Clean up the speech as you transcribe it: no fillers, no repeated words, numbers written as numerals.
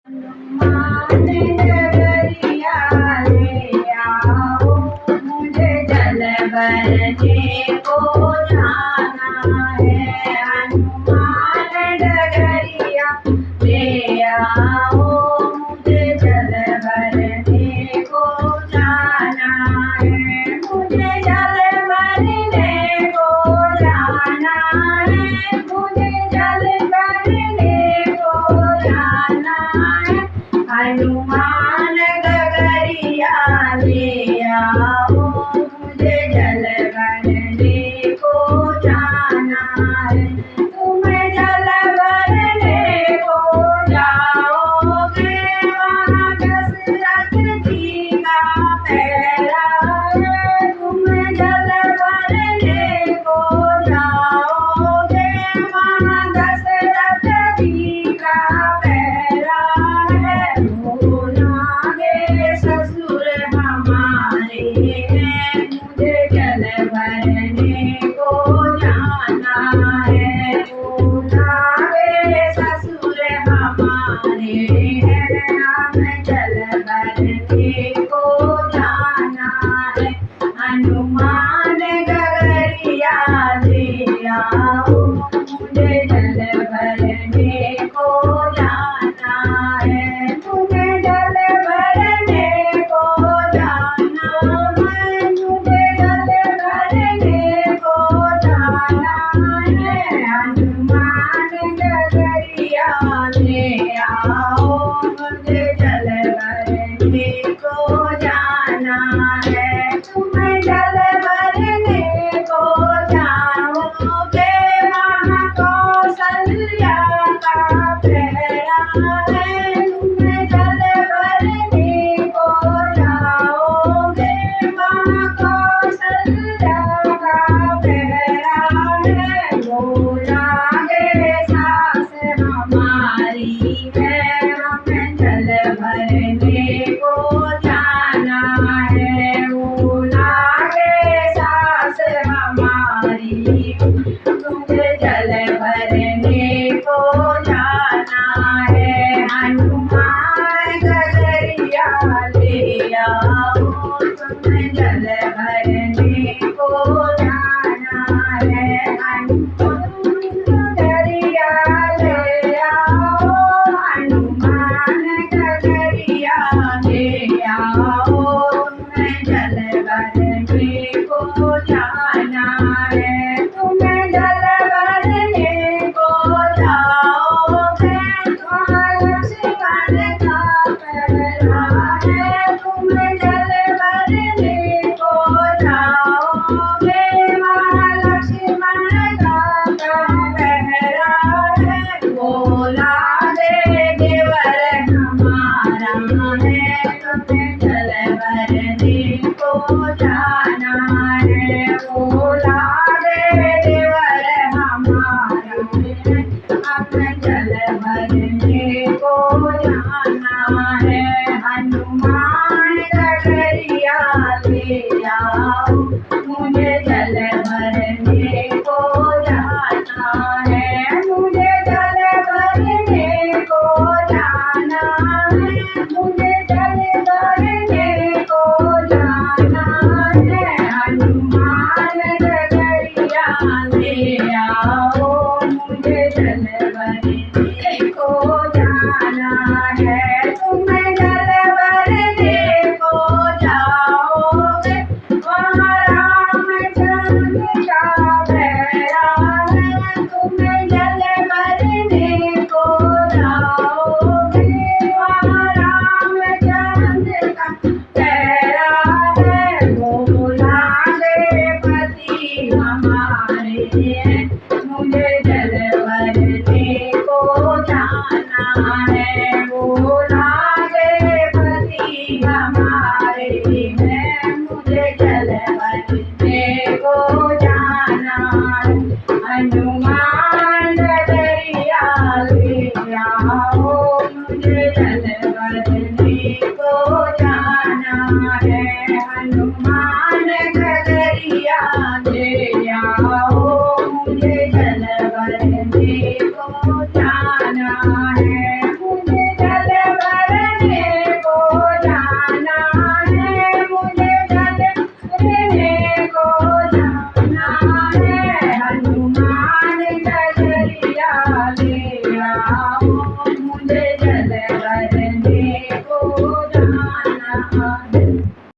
हनुमान डगरिया ले आओ, मुझे जल भरने को जाना है। हनुमान डगरिया ले आओ, मुझे जल भरने को जाना है। मुझे जल भरने को जाना है। मुझे जल भरने को जाना है। हनुमान डगरिया ले आओ, मुझे जल भरने को जाना है। तुम जल भरने को जाओगे, वहाँ दशरथ जी का पहरा है। तुम जल भरने को जाओगे, वहाँ दशरथ जी का पहरा है। बोलागे ससुर हमारे हैं, मुझे जल भरने को जाना है। बोलागे ससुर हमारे हैं, हमें जल भरने को जाना है। हनुमान डगरिया ले आओ, मुझे जल भरने को जाना है। मुझे जल भरने को जाना है। मुझे जल भरने को जाना है। हनुमान डगरिया ले आओ, मुझे जल भरने को जाना है। तुम जल भरने को जाओगे, वहाँ कौशल्या का पहरा है। तुम जल भरने को जाओगे, वहाँ कौशल्या का पहरा है। बोलागे सास हमारी है, हमें जल भरने को जाना है। बोलागे सास हमारी, मुझे जल भरने को जाना है। हनुमान डगरिया ले आओ, तुम्हें जल भरने को जाना है। हनुमान डगरिया ले आओ, हनुमान डगरिया ले आओ, तुम्हें जल भरने को जाना है। तुम्हें जल भरने को जाओगे, वहाँ लक्ष्मण का पहरा है। तुम्हें जल भरने को जाओगे, वहाँ लक्ष्मण का पहरा है। बोलागे देवर हमारा है, तुम्हें जल भरने को जाना है। बोलागे देवर हमारा है, हमें जल भरने को जाना है। हनुमान डगरिया ले आओ, मुझे जल भरने को जाना है। मुझे जल भरने को जाना है। मुझे जल भरने को जाना है। हनुमान डगरिया ले आओ, मुझे जल भरने को जाना है। तुम्हें जल भरने को जाओगे, वहाँ रामचंद्र का पहरा है। तुम्हें जल भरने को जाओगे, वहाँ रामचंद्र का पहरा है। बोलागे पति हमारे हैं, मुझे जल भरने को जाना है।